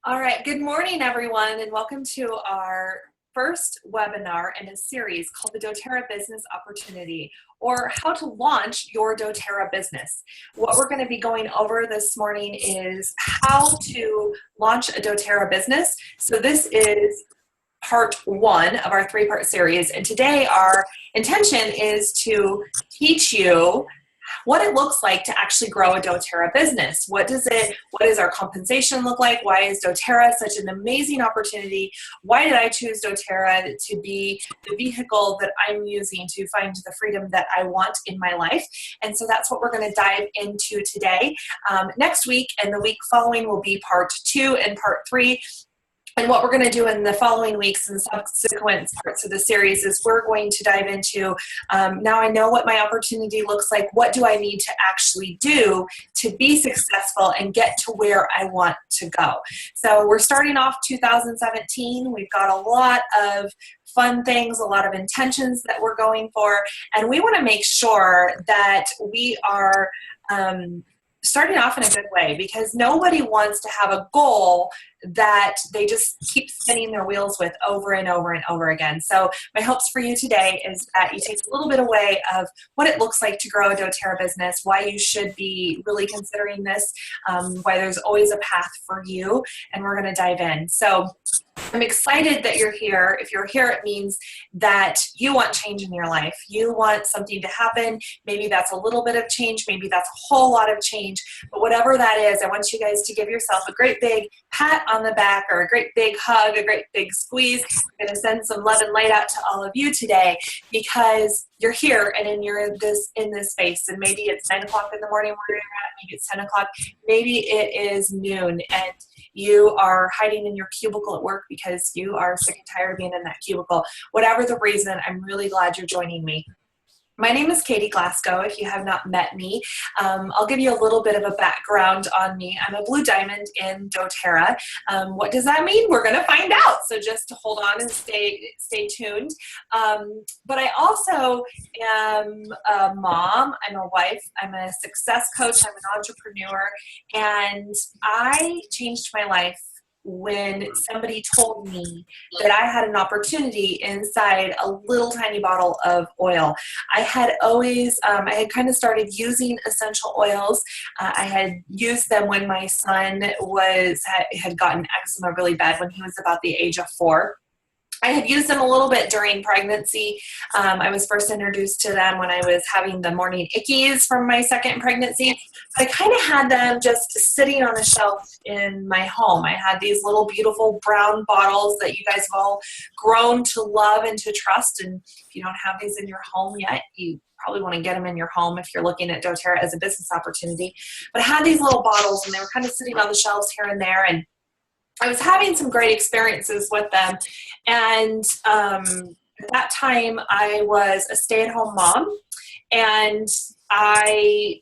All right, good morning, everyone, and welcome to our first webinar in a series called the doTERRA Business Opportunity, or how to launch your doTERRA business. What we're going to be going over this morning is how to launch a doTERRA business. So this is part one of our three-part series, and today our intention is to teach you what it looks like to actually grow a doTERRA business. What does our compensation look like? Why is doTERRA such an amazing opportunity? Why did I choose doTERRA to be the vehicle that I'm using to find the freedom that I want in my life? And so that's what we're going to dive into today. Next week and the week following will be part two and part three. And what we're going to do in the following weeks and subsequent parts of the series is we're going to dive into, now I know what my opportunity looks like, what do I need to actually do to be successful and get to where I want to go. So we're starting off 2017. We've got a lot of fun things, a lot of intentions that we're going for, and we want to make sure that we are starting off in a good way, because nobody wants to have a goal that they just keep spinning their wheels with over and over and over again. So my hopes for you today is that you take a little bit away of what it looks like to grow a doTERRA business, why you should be really considering this, why there's always a path for you, and we're going to dive in. So I'm excited that you're here. If you're here, it means that you want change in your life. You want something to happen. Maybe that's a little bit of change. Maybe that's a whole lot of change. But whatever that is, I want you guys to give yourself a great big pat on the back, or a great big hug, a great big squeeze. I'm going to send some love and light out to all of you today, because you're here and you're in this space. And maybe it's 9 o'clock in the morning where you're at. Maybe it's 10 o'clock. Maybe it is noon and you are hiding in your cubicle at work because you are sick and tired of being in that cubicle. Whatever the reason, I'm really glad you're joining me. My name is Katie Glasgow. If you have not met me, I'll give you a little bit of a background on me. I'm a blue diamond in doTERRA. What does that mean? We're going to find out. So just to hold on and stay tuned. But I also am a mom. I'm a wife. I'm a success coach. I'm an entrepreneur. And I changed my life when somebody told me that I had an opportunity inside a little tiny bottle of oil. I had always, I had kind of started using essential oils. I had used them when my son had gotten eczema really bad when he was about the age of 4. I had used them a little bit during pregnancy. I was first introduced to them when I was having the morning ickies from my second pregnancy. I kind of had them just sitting on a shelf in my home. I had these little beautiful brown bottles that you guys have all grown to love and to trust. And if you don't have these in your home yet, you probably want to get them in your home if you're looking at doTERRA as a business opportunity. But I had these little bottles and they were kind of sitting on the shelves here and there. And I was having some great experiences with them. And at that time, I was a stay-at-home mom, and I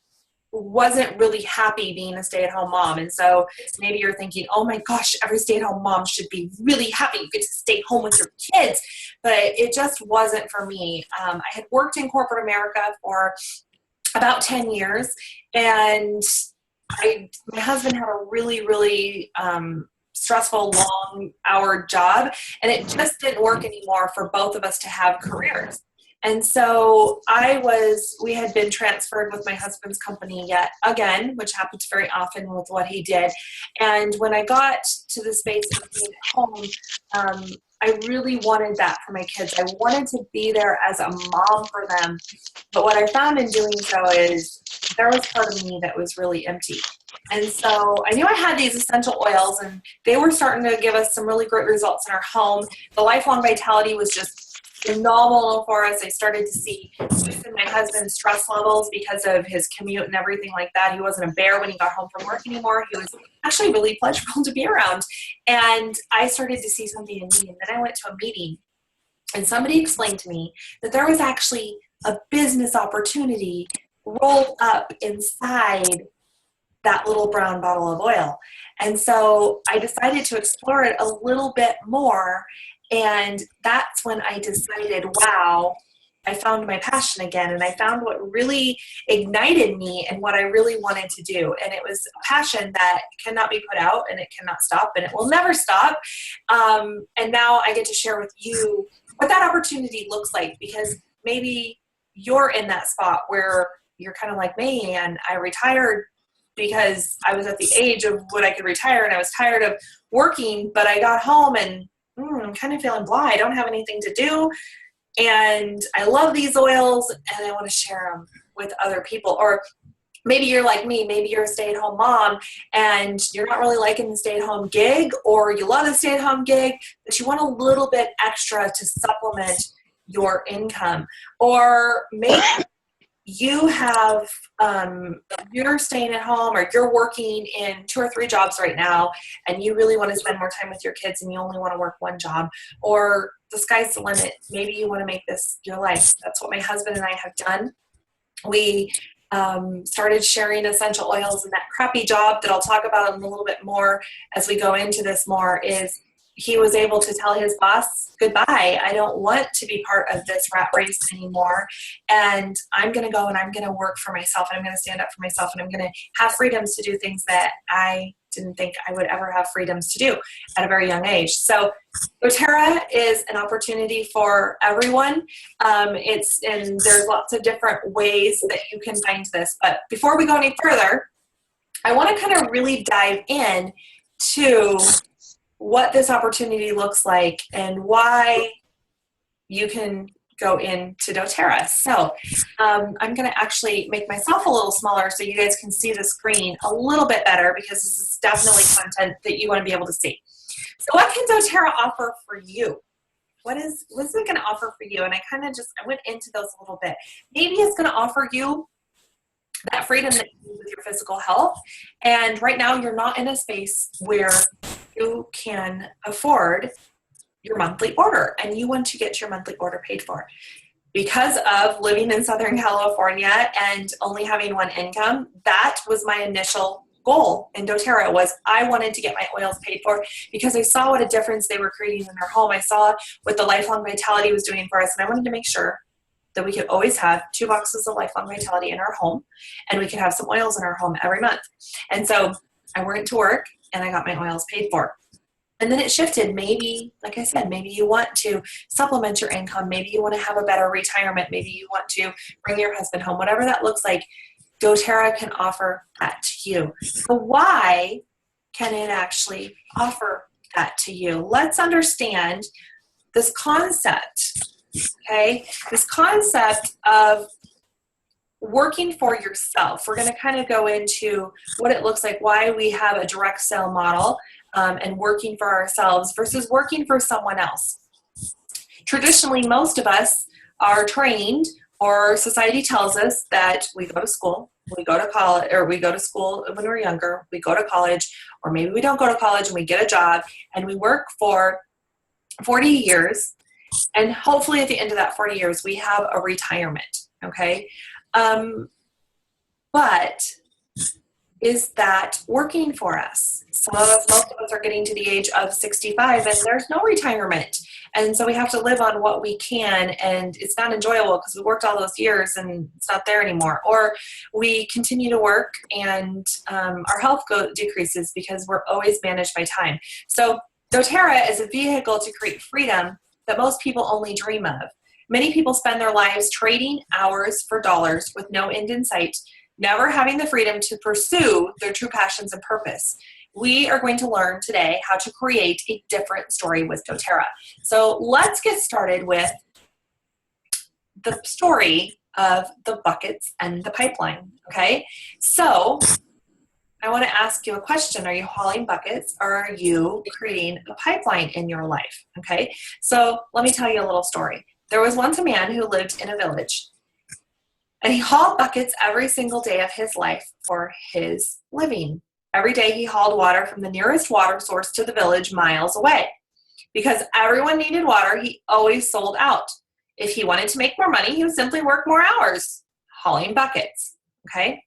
wasn't really happy being a stay-at-home mom. And so maybe you're thinking, oh my gosh, every stay-at-home mom should be really happy you get to stay home with your kids. But it just wasn't for me. I had worked in corporate America for about 10 years, and my husband had a really, really stressful, long-hour job, and it just didn't work anymore for both of us to have careers. And so we had been transferred with my husband's company yet again, which happens very often with what he did. And when I got to the space of being at home, I really wanted that for my kids. I wanted to be there as a mom for them. But what I found in doing so is there was part of me that was really empty. And so I knew I had these essential oils, and they were starting to give us some really great results in our home. The Lifelong Vitality was just phenomenal for us. I started to see shifts in my husband's stress levels because of his commute and everything like that. He wasn't a bear when he got home from work anymore. He was actually really pleasurable to be around. And I started to see something in me. And then I went to a meeting, and somebody explained to me that there was actually a business opportunity rolled up inside that little brown bottle of oil. And so I decided to explore it a little bit more. And that's when I decided, wow, I found my passion again, and I found what really ignited me and what I really wanted to do. And it was a passion that cannot be put out, and it cannot stop, and it will never stop. And now I get to share with you what that opportunity looks like, because maybe you're in that spot where you're kind of like me, and I retired because I was at the age of when I could retire, and I was tired of working, but I got home and I'm kind of feeling blah. I don't have anything to do, and I love these oils, and I want to share them with other people. Or maybe you're like me, maybe you're a stay-at-home mom and you're not really liking the stay-at-home gig, or you love the stay-at-home gig, but you want a little bit extra to supplement your income. Or maybe you have, you're staying at home, or you're working in 2 or 3 jobs right now, and you really want to spend more time with your kids and you only want to work 1 job, or the sky's the limit. Maybe you want to make this your life. That's what my husband and I have done. We started sharing essential oils, and that crappy job that I'll talk about in a little bit more as we go into this more is he was able to tell his boss, goodbye, I don't want to be part of this rat race anymore, and I'm going to go and I'm going to work for myself, and I'm going to stand up for myself, and I'm going to have freedoms to do things that I didn't think I would ever have freedoms to do at a very young age. So doTERRA is an opportunity for everyone. There's lots of different ways that you can find this. But before we go any further, I want to kind of really dive in to what this opportunity looks like and why you can go into doTERRA. So I'm going to actually make myself a little smaller so you guys can see the screen a little bit better, because this is definitely content that you want to be able to see. So what can doTERRA offer for you? What is it going to offer for you? And I went into those a little bit. Maybe it's going to offer you that freedom that you need with your physical health. And right now you're not in a space where you can afford your monthly order, and you want to get your monthly order paid for. Because of living in Southern California and only having 1 income, that was my initial goal in doTERRA. Was I wanted to get my oils paid for, because I saw what a difference they were creating in our home. I saw what the Lifelong Vitality was doing for us, and I wanted to make sure that we could always have 2 boxes of Lifelong Vitality in our home, and we could have some oils in our home every month. And so I went to work and I got my oils paid for. And then it shifted. Maybe, like I said, maybe you want to supplement your income. Maybe you want to have a better retirement. Maybe you want to bring your husband home. Whatever that looks like, doTERRA can offer that to you. So why can it actually offer that to you? Let's understand this concept, okay? This concept of working for yourself. We're going to kind of go into what it looks like, why we have a direct sale model, and working for ourselves versus working for someone else. Traditionally, most of us are trained, or society tells us that we go to school, we go to college, or we go to school when we're younger, we go to college, or maybe we don't go to college and we get a job and we work for 40 years, and hopefully at the end of that 40 years we have a retirement, okay? But is that working for us? Most of us are getting to the age of 65 and there's no retirement. And so we have to live on what we can, and it's not enjoyable because we worked all those years and it's not there anymore. Or we continue to work and our health decreases because we're always managed by time. So doTERRA is a vehicle to create freedom that most people only dream of. Many people spend their lives trading hours for dollars with no end in sight, never having the freedom to pursue their true passions and purpose. We are going to learn today how to create a different story with doTERRA. So let's get started with the story of the buckets and the pipeline, okay? So I want to ask you a question. Are you hauling buckets, or are you creating a pipeline in your life, okay? So let me tell you a little story. There was once a man who lived in a village, and he hauled buckets every single day of his life for his living. Every day he hauled water from the nearest water source to the village miles away. Because everyone needed water, he always sold out. If he wanted to make more money, he would simply work more hours hauling buckets, okay?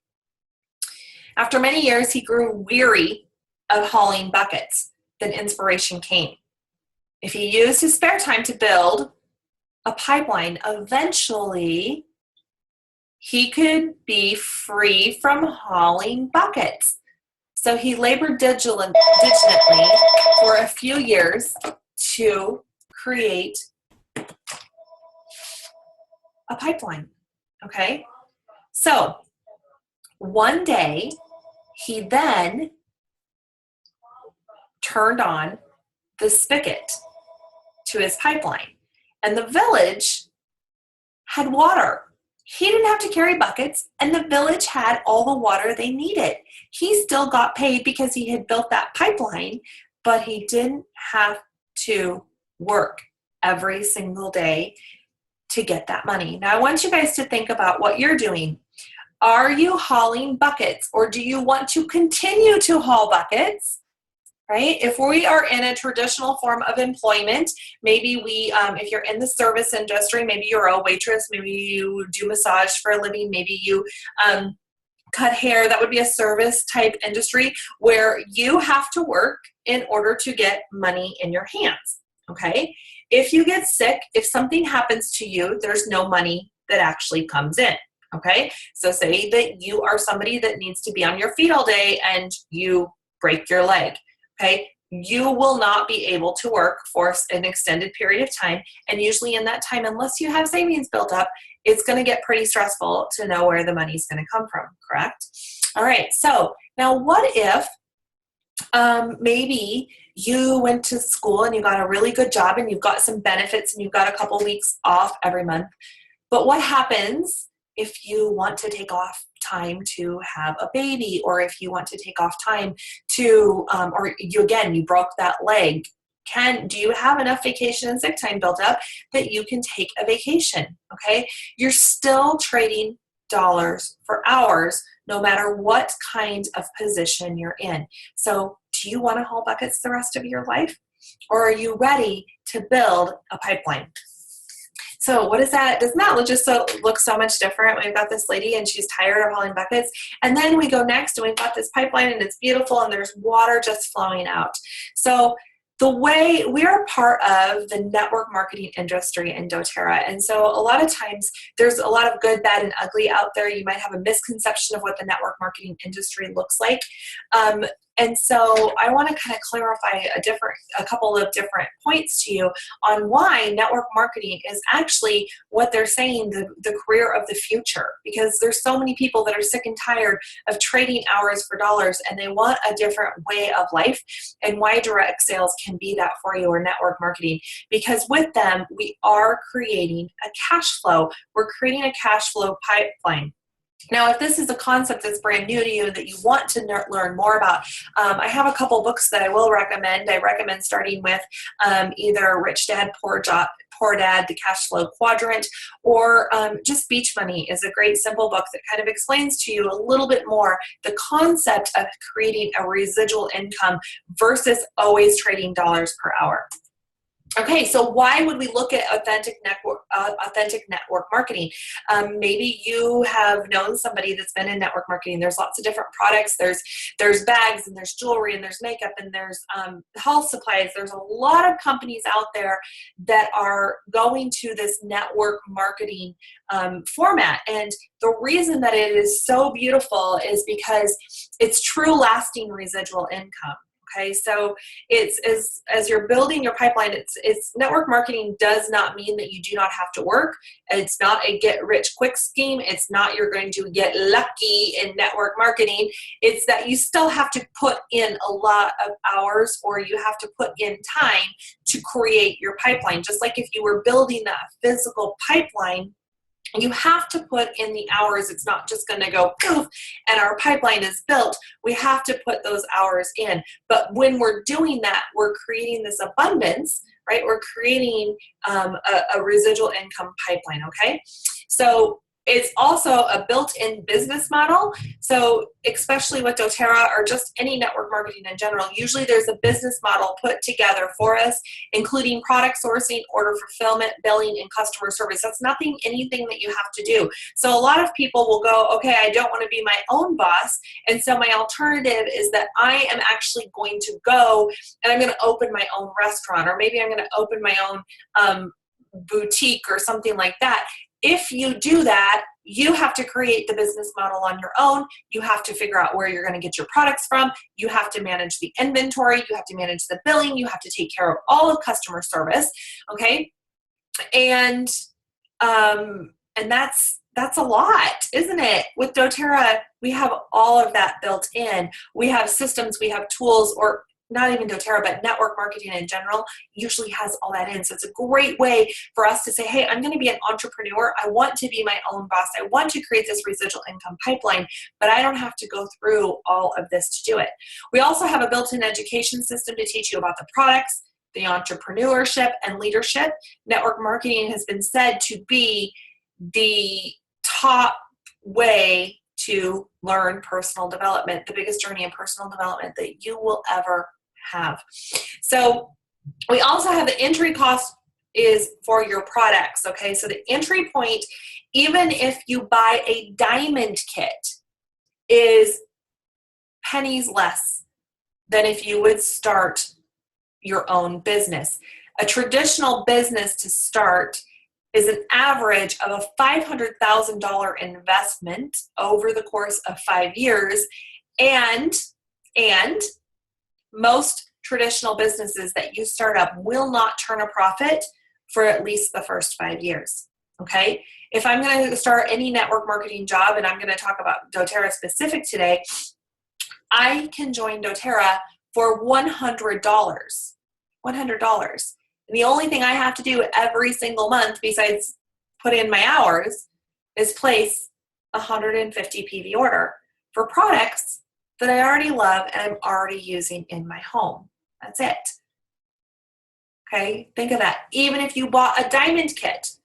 After many years, he grew weary of hauling buckets. Then inspiration came. If he used his spare time to build a pipeline, eventually he could be free from hauling buckets. So he labored diligently for a few years to create a pipeline. Okay? So one day he then turned on the spigot to his pipeline, and the village had water. He didn't have to carry buckets, and the village had all the water they needed. He still got paid because he had built that pipeline, but he didn't have to work every single day to get that money. Now, I want you guys to think about what you're doing. Are you hauling buckets, or do you want to continue to haul buckets? Right? If we are in a traditional form of employment, maybe if you're in the service industry, maybe you're a waitress, maybe you do massage for a living, maybe you cut hair, that would be a service type industry where you have to work in order to get money in your hands, okay? If you get sick, if something happens to you, there's no money that actually comes in, okay? So say that you are somebody that needs to be on your feet all day and you break your leg. Okay, you will not be able to work for an extended period of time. And usually in that time, unless you have savings built up, it's going to get pretty stressful to know where the money is going to come from, correct? All right, so now what if maybe you went to school and you got a really good job and you've got some benefits and you've got a couple weeks off every month. But what happens if you want to take off time to have a baby, or if you want to take off time to, or you broke that leg? Do you have enough vacation and sick time built up that you can take a vacation? Okay, you're still trading dollars for hours, no matter what kind of position you're in. So, do you want to haul buckets the rest of your life, or are you ready to build a pipeline? So what is that? Doesn't that look so much different? We've got this lady and she's tired of hauling buckets. And then we go next and we've got this pipeline and it's beautiful and there's water just flowing out. So the way we are part of the network marketing industry in doTERRA. And so a lot of times there's a lot of good, bad, and ugly out there. You might have a misconception of what the network marketing industry looks like. And so I want to kind of clarify a couple of different points to you on why network marketing is actually what they're saying the career of the future, because there's so many people that are sick and tired of trading hours for dollars and they want a different way of life, and why direct sales can be that for you, or network marketing, because with them we are creating a cash flow. We're creating a cash flow pipeline. Now, if this is a concept that's brand new to you that you want to learn more about, I have a couple books that I will recommend. I recommend starting with either Rich Dad, Poor Dad, The Cash Flow Quadrant, or just Beach Money is a great simple book that kind of explains to you a little bit more the concept of creating a residual income versus always trading dollars per hour. Okay, so why would we look at authentic network marketing? Maybe you have known somebody that's been in network marketing. There's lots of different products. There's bags, and there's jewelry, and there's makeup, and there's health supplies. There's a lot of companies out there that are going to this network marketing format. And the reason that it is so beautiful is because it's true lasting residual income. Okay, so it's as you're building your pipeline, it's network marketing does not mean that you do not have to work. It's not a get rich quick scheme. It's not you're going to get lucky in network marketing. It's that you still have to put in a lot of hours, or you have to put in time to create your pipeline. Just like if you were building that physical pipeline, you have to put in the hours. It's not just going to go poof and our pipeline is built. We have to put those hours in. But when we're doing that, we're creating this abundance, right? We're creating a residual income pipeline, okay? So it's also a built-in business model. So especially with doTERRA, or just any network marketing in general, usually there's a business model put together for us, including product sourcing, order fulfillment, billing, and customer service. That's anything that you have to do. So a lot of people will go, okay, I don't want to be my own boss. And so my alternative is that I am actually going to go and I'm going to open my own restaurant, or maybe I'm going to open my own boutique or something like that. If you do that, you have to create the business model on your own. You have to figure out where you're going to get your products from. You have to manage the inventory. You have to manage the billing. You have to take care of all of customer service. Okay. And that's a lot, isn't it? With doTERRA, we have all of that built in. We have systems, we have tools, or not even doTERRA, but network marketing in general usually has all that in. So it's a great way for us to say, hey, I'm going to be an entrepreneur. I want to be my own boss. I want to create this residual income pipeline, but I don't have to go through all of this to do it. We also have a built-in education system to teach you about the products, the entrepreneurship, and leadership. Network marketing has been said to be the top way to learn personal development, the biggest journey in personal development that you will ever have. So we also have the entry cost is for your products. Okay, so the entry point, even if you buy a diamond kit, is pennies less than if you would start your own business. A traditional business to start is an average of a $500,000 investment over the course of 5 years, and most traditional businesses that you start up will not turn a profit for at least the first 5 years. Okay? If I'm going to start any network marketing job, and I'm going to talk about doTERRA specific today, I can join doTERRA for $100. $100. And the only thing I have to do every single month besides put in my hours is place a 150 PV order for products that I already love and I'm already using in my home. That's it. Okay, think of that. Even if you bought a diamond kit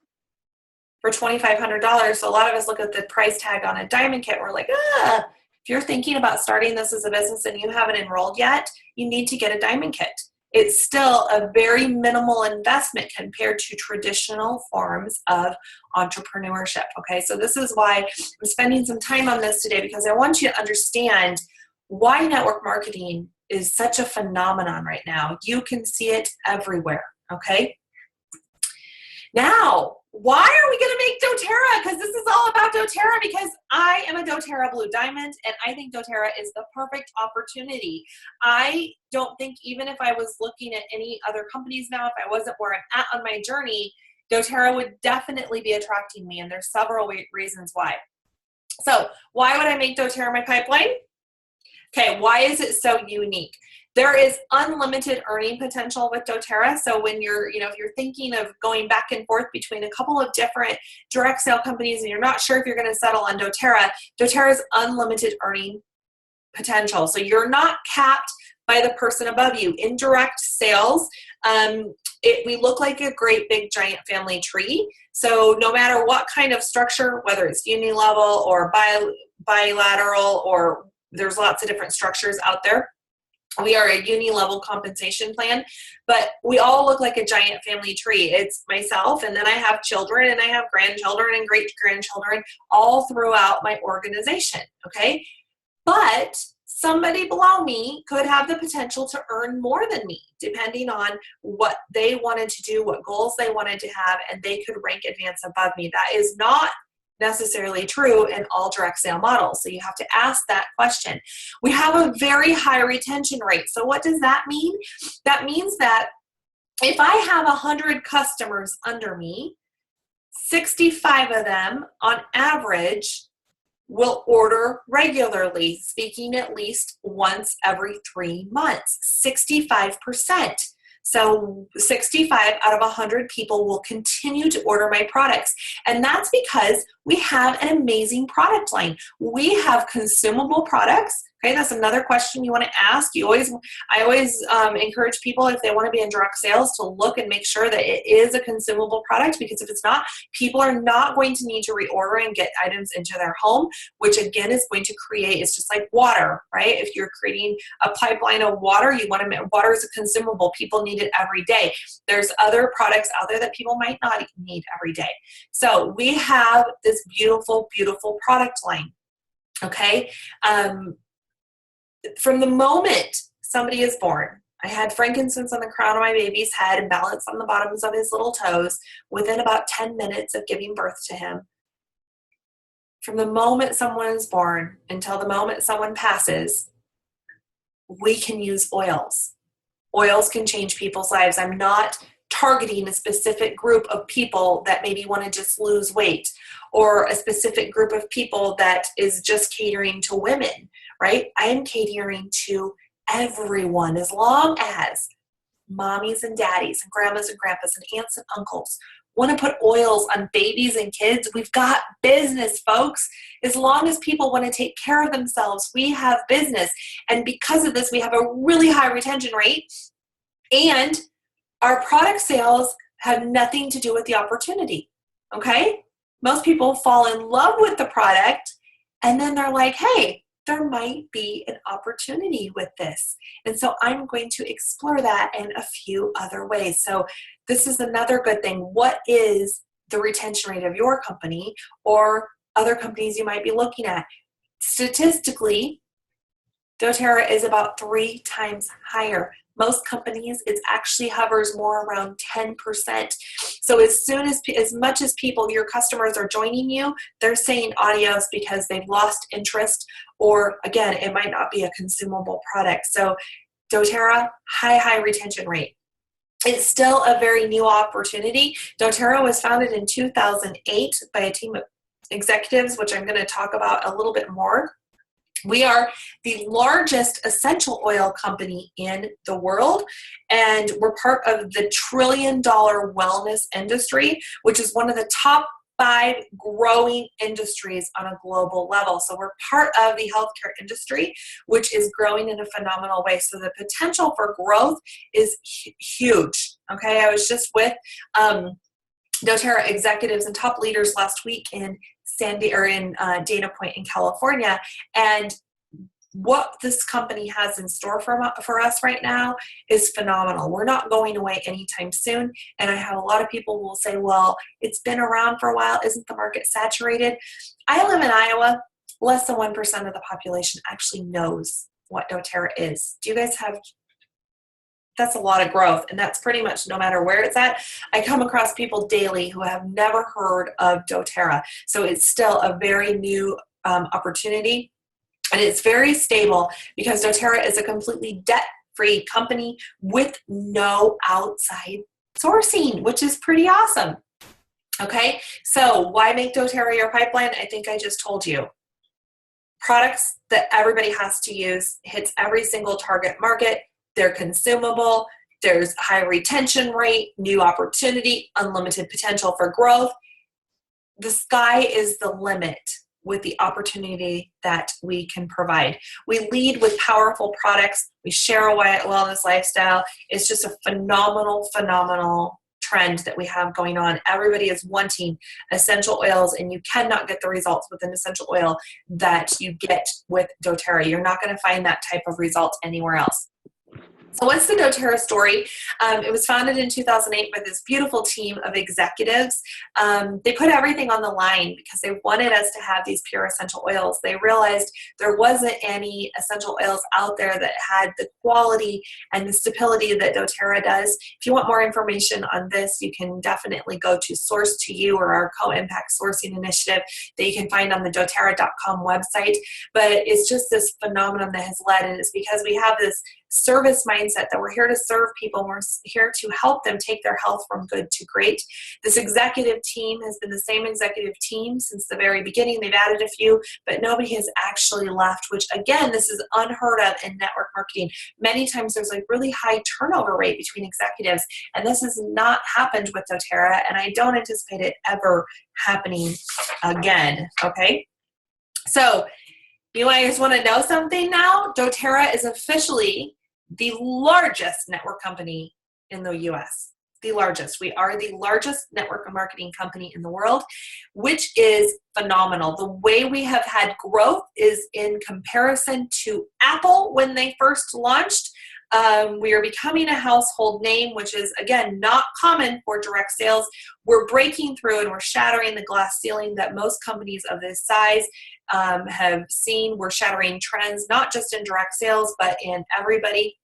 for $2,500, so a lot of us look at the price tag on a diamond kit, we're like, if you're thinking about starting this as a business and you haven't enrolled yet, you need to get a diamond kit. It's still a very minimal investment compared to traditional forms of entrepreneurship. Okay, so this is why I'm spending some time on this today, because I want you to understand why network marketing is such a phenomenon right now. You can see it everywhere. Okay, now why are we going to make doTERRA? Because this is all about doTERRA, because I am a doTERRA Blue Diamond, and I think doTERRA is the perfect opportunity. I don't think, even if I was looking at any other companies now, if I wasn't where I'm at on my journey, doTERRA would definitely be attracting me, and there's several reasons why. So why would I make doTERRA my pipeline? Okay, why is it so unique? There is unlimited earning potential with doTERRA. So when you're, if you're thinking of going back and forth between a couple of different direct sale companies and you're not sure if you're going to settle on doTERRA, doTERRA's unlimited earning potential. So you're not capped by the person above you. In direct sales, we look like a great big giant family tree. So no matter what kind of structure, whether it's unilevel or bilateral, or there's lots of different structures out there. We are a uni-level compensation plan, but we all look like a giant family tree. It's myself, and then I have children, and I have grandchildren and great-grandchildren all throughout my organization, okay? But somebody below me could have the potential to earn more than me, depending on what they wanted to do, what goals they wanted to have, and they could rank advance above me. That is not necessarily true in all direct sale models. So you have to ask that question. We have a very high retention rate. So what does that mean? That means that if I have 100 customers under me, 65 of them on average will order regularly, speaking at least once every 3 months, 65%. So 65 out of 100 people will continue to order my products. And that's because we have an amazing product line. We have consumable products. Okay, that's another question you want to ask. I always encourage people, if they want to be in direct sales, to look and make sure that it is a consumable product, because if it's not, people are not going to need to reorder and get items into their home, which again is going to create, it's just like water, right? If you're creating a pipeline of water, water is a consumable. People need it every day. There's other products out there that people might not need every day. So we have this beautiful, beautiful product line. Okay. From the moment somebody is born, I had frankincense on the crown of my baby's head and balance on the bottoms of his little toes within about 10 minutes of giving birth to him. From the moment someone is born until the moment someone passes, we can use oils. Oils can change people's lives. I'm not targeting a specific group of people that maybe want to just lose weight, or a specific group of people that is just catering to women, right? I am catering to everyone, as long as mommies and daddies and grandmas and grandpas and aunts and uncles want to put oils on babies and kids. We've got business, folks. As long as people want to take care of themselves, we have business. And because of this, we have a really high retention rate, and our product sales have nothing to do with the opportunity, okay? Most people fall in love with the product, and then they're like, hey, there might be an opportunity with this. And so I'm going to explore that in a few other ways. So this is another good thing. What is the retention rate of your company or other companies you might be looking at? Statistically, doTERRA is about 3 times higher. Most companies, it actually hovers more around 10%. So as much as people, your customers are joining you, they're saying adios because they've lost interest, or again, it might not be a consumable product. So doTERRA, high retention rate. It's still a very new opportunity. doTERRA was founded in 2008 by a team of executives, which I'm going to talk about a little bit more. We are the largest essential oil company in the world, and we're part of the $1 trillion wellness industry, which is one of the top 5 growing industries on a global level. So we're part of the healthcare industry, which is growing in a phenomenal way. So the potential for growth is huge. Okay, I was just with doTERRA executives and top leaders last week in Dana Point in California, and what this company has in store for us right now is phenomenal. We're not going away anytime soon, and I have a lot of people who will say, well, it's been around for a while, isn't the market saturated? I live in Iowa. Less than 1% of the population actually knows what doTERRA is. Do you guys have? That's a lot of growth, and that's pretty much no matter where it's at. I come across people daily who have never heard of doTERRA, so it's still a very new opportunity, and it's very stable because doTERRA is a completely debt-free company with no outside sourcing, which is pretty awesome. Okay, so why make doTERRA your pipeline? I think I just told you. Products that everybody has to use, hits every single target market. They're consumable, there's high retention rate, new opportunity, unlimited potential for growth. The sky is the limit with the opportunity that we can provide. We lead with powerful products. We share a wellness lifestyle. It's just a phenomenal trend that we have going on. Everybody is wanting essential oils, and you cannot get the results with an essential oil that you get with doTERRA. You're not going to find that type of result anywhere else. So what's the doTERRA story? It was founded in 2008 by this beautiful team of executives. They put everything on the line because they wanted us to have these pure essential oils. They realized there wasn't any essential oils out there that had the quality and the stability that doTERRA does. If you want more information on this, you can definitely go to Source to You, or our co-impact sourcing initiative that you can find on the doTERRA.com website. But it's just this phenomenon that has led, and it's because we have this service mindset that we're here to serve people. We're here to help them take their health from good to great. This executive team has been the same executive team since the very beginning. They've added a few, but nobody has actually left, which again, this is unheard of in network marketing. Many times there's a really high turnover rate between executives, and this has not happened with doTERRA, and I don't anticipate it ever happening again, okay? So you guys want to know something now? doTERRA is officially the largest network company in the US. The largest. We are the largest network marketing company in the world, which is phenomenal. The way we have had growth is in comparison to Apple when they first launched. We are becoming a household name, which is, again, not common for direct sales. We're breaking through and we're shattering the glass ceiling that most companies of this size have seen. We're shattering trends, not just in direct sales, but in everybody.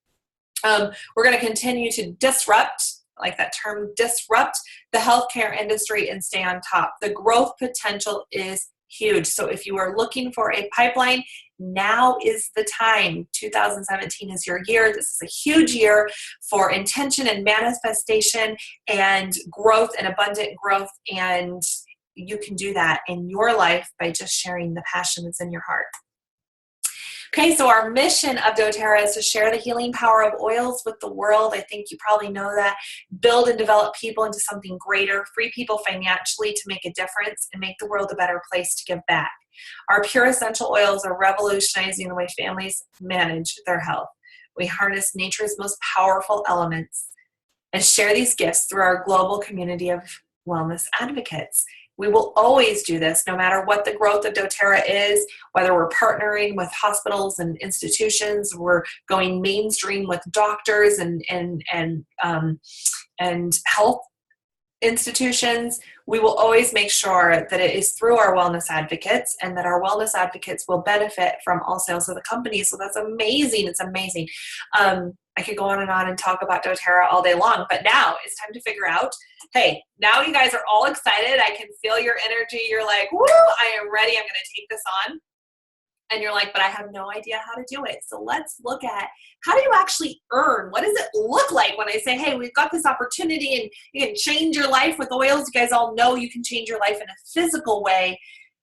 We're going to continue to disrupt, like that term, disrupt the healthcare industry and stay on top. The growth potential is huge. So if you are looking for a pipeline, now is the time. 2017 is your year. This is a huge year for intention and manifestation and growth and abundant growth. And you can do that in your life by just sharing the passion that's in your heart. Okay, so our mission of doTERRA is to share the healing power of oils with the world. I think you probably know that. Build and develop people into something greater, free people financially to make a difference, and make the world a better place to give back. Our pure essential oils are revolutionizing the way families manage their health. We harness nature's most powerful elements and share these gifts through our global community of wellness advocates. We will always do this no matter what the growth of doTERRA is, whether we're partnering with hospitals and institutions, we're going mainstream with doctors and health institutions. We will always make sure that it is through our wellness advocates and that our wellness advocates will benefit from all sales of the company. So that's amazing. It's amazing. I could go on and talk about doTERRA all day long, but now it's time to figure out, hey, now you guys are all excited. I can feel your energy. You're like, woo, I am ready. I'm going to take this on. And you're like, but I have no idea how to do it. So let's look at, how do you actually earn? What does it look like when I say, hey, we've got this opportunity and you can change your life with oils? You guys all know you can change your life in a physical way,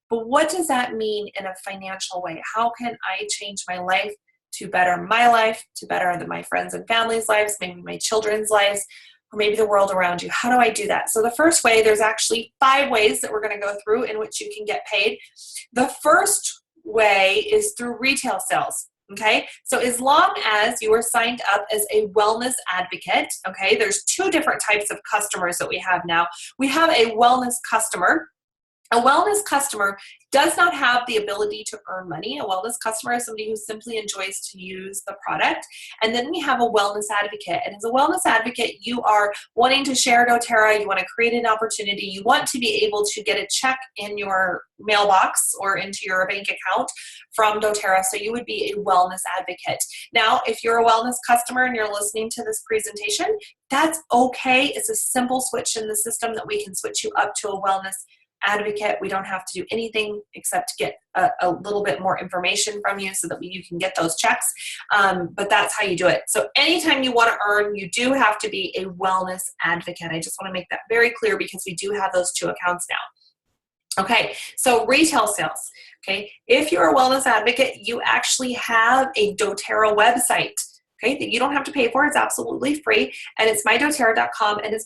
but what does that mean in a financial way? How can I change my life to better my life, to better my friends and family's lives, maybe my children's lives, or maybe the world around you? How do I do that? So the first way, there's actually 5 ways that we're going to go through in which you can get paid. The first way is through retail sales. Okay, so as long as you are signed up as a wellness advocate, okay, there's 2 different types of customers that we have now. We have a wellness customer. A wellness customer does not have the ability to earn money. A wellness customer is somebody who simply enjoys to use the product. And then we have a wellness advocate. And as a wellness advocate, you are wanting to share doTERRA, you want to create an opportunity, you want to be able to get a check in your mailbox or into your bank account from doTERRA. So you would be a wellness advocate. Now, if you're a wellness customer and you're listening to this presentation, that's okay. It's a simple switch in the system that we can switch you up to a wellness advocate. We don't have to do anything except get a little bit more information from you so that you can get those checks. But that's how you do it. So anytime you want to earn, you do have to be a wellness advocate. I just want to make that very clear because we do have those 2 accounts now. Okay, so retail sales. Okay, if you're a wellness advocate, you actually have a doTERRA website. Okay, that you don't have to pay for. It's absolutely free. And it's mydoterra.com and it's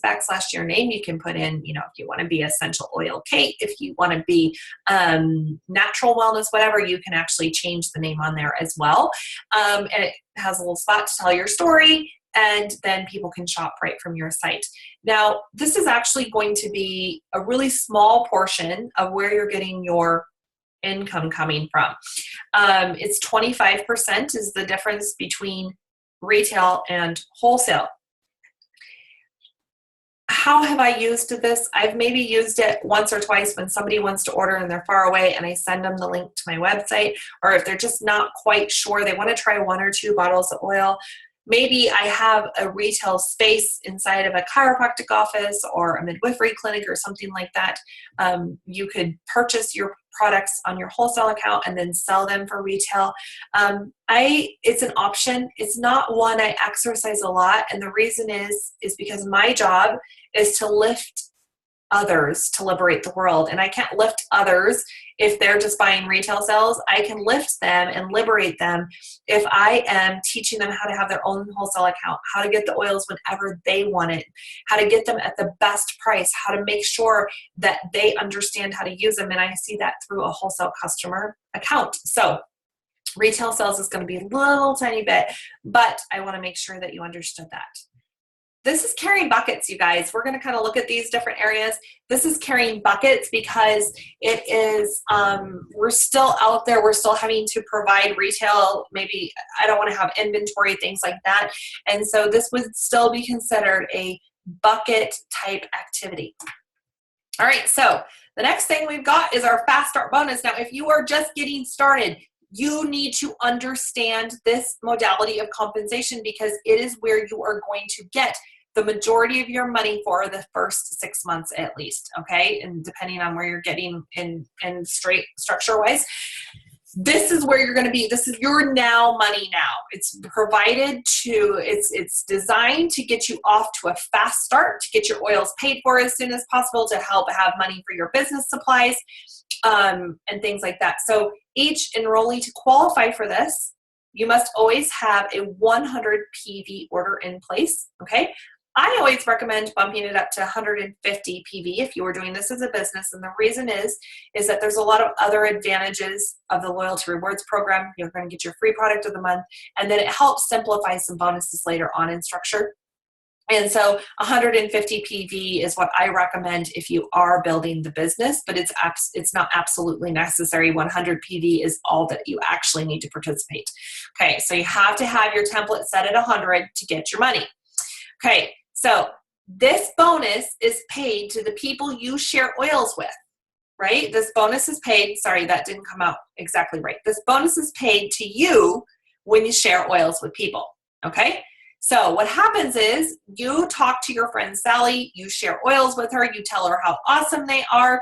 / your name. You can put in, if you want to be Essential Oil Kate, if you want to be Natural Wellness, whatever, you can actually change the name on there as well. And it has a little spot to tell your story, and then people can shop right from your site. Now, this is actually going to be a really small portion of where you're getting your income coming from. It's 25% is the difference between retail and wholesale. How have I used this? I've maybe used it once or twice when somebody wants to order and they're far away and I send them the link to my website, or if they're just not quite sure, they want to try 1 or 2 bottles of oil. Maybe I have a retail space inside of a chiropractic office or a midwifery clinic or something like that. You could purchase your products on your wholesale account and then sell them for retail. It's an option. It's not one I exercise a lot. And the reason is because my job is to lift others to liberate the world. And I can't lift others if they're just buying retail sales. I can lift them and liberate them if I am teaching them how to have their own wholesale account, how to get the oils whenever they want it, how to get them at the best price, how to make sure that they understand how to use them. And I see that through a wholesale customer account. So retail sales is going to be a little tiny bit, but I want to make sure that you understood that. This is carrying buckets, you guys. We're going to kind of look at these different areas. This is carrying buckets because it is, we're still out there. We're still having to provide retail. Maybe I don't want to have inventory, things like that. And so this would still be considered a bucket type activity. All right, so the next thing we've got is our fast start bonus. Now, if you are just getting started, you need to understand this modality of compensation because it is where you are going to get the majority of your money for the first 6 months at least, okay? And depending on where you're getting in straight structure-wise, this is where you're going to be. This is your now money now. It's provided to, it's designed to get you off to a fast start, to get your oils paid for as soon as possible, to help have money for your business supplies, and things like that. So each enrollee, to qualify for this, you must always have a 100 PV order in place, okay? I always recommend bumping it up to 150 PV if you were doing this as a business. And the reason is that there's a lot of other advantages of the Loyalty Rewards program. You're going to get your free product of the month, and then it helps simplify some bonuses later on in structure. And so 150 PV is what I recommend if you are building the business, but it's not absolutely necessary. 100 PV is all that you actually need to participate. Okay, so you have to have your template set at 100 to get your money. Okay, so this bonus is paid to the people you share oils with, right? This bonus is paid, sorry, that didn't come out exactly right. This bonus is paid to you when you share oils with people, okay? So what happens is you talk to your friend Sally, you share oils with her, you tell her how awesome they are,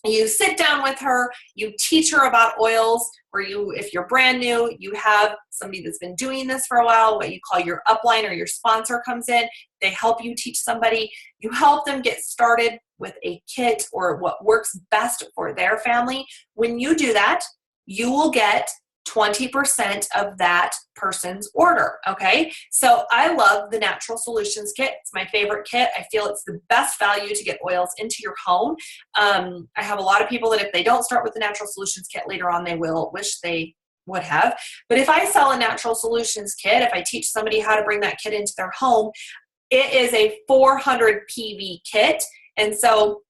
you sit down with her, you teach her about oils, or if you're brand new, you have somebody that's been doing this for a while, what you call your upline or your sponsor comes in, they help you teach somebody, you help them get started with a kit or what works best for their family. When you do that, you will get 20% of that person's order, okay? So I love the Natural Solutions Kit. It's my favorite kit. I feel it's the best value to get oils into your home. I have a lot of people that if they don't start with the Natural Solutions Kit later on, they will wish they would have. But if I sell a Natural Solutions Kit, if I teach somebody how to bring that kit into their home, it is a 400 PV kit. And so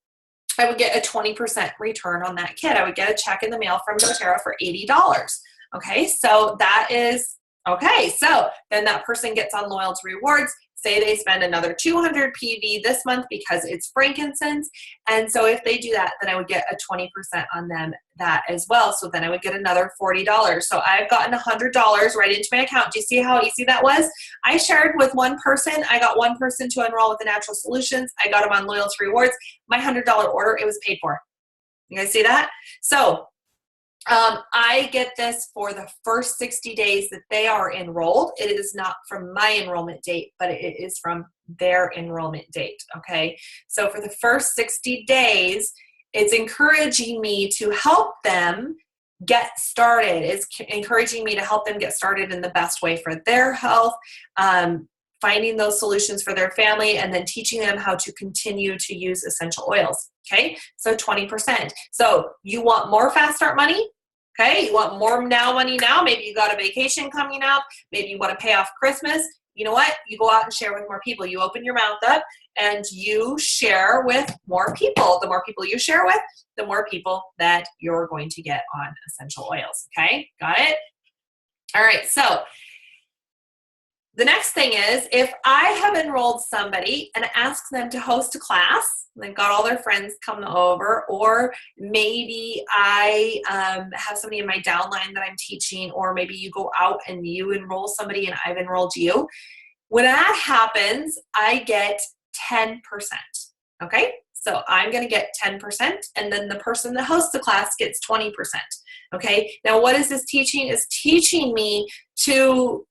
I would get a 20% return on that kit. I would get a check in the mail from doTERRA for $80. Okay, so that is, okay, so then that person gets on Loyalty Rewards, say they spend another 200 PV this month because it's frankincense, and so if they do that, then I would get a 20% on them that as well, so then I would get another $40. So I've gotten $100 right into my account. Do you see how easy that was? I shared with one person, I got one person to enroll with the Natural Solutions, I got them on Loyalty Rewards, my $100 order, it was paid for. You guys see that? So I get this for the first 60 days that they are enrolled. It is not from my enrollment date, but it is from their enrollment date, okay? So for the first 60 days, it's encouraging me to help them get started. It's encouraging me to help them get started in the best way for their health, finding those solutions for their family, and then teaching them how to continue to use essential oils, okay? So 20%. So you want more fast start money? Okay, you want more now money now? Maybe you got a vacation coming up. Maybe you want to pay off Christmas. You know what? You go out and share with more people. You open your mouth up and you share with more people. The more people you share with, the more people that you're going to get on essential oils. Okay, got it? All right, so the next thing is if I have enrolled somebody and ask them to host a class, they've got all their friends come over, or maybe I have somebody in my downline that I'm teaching, or maybe you go out and you enroll somebody and I've enrolled you. When that happens, I get 10%, okay? So I'm going to get 10%, and then the person that hosts the class gets 20%, okay? Now, what is this teaching? It's teaching me to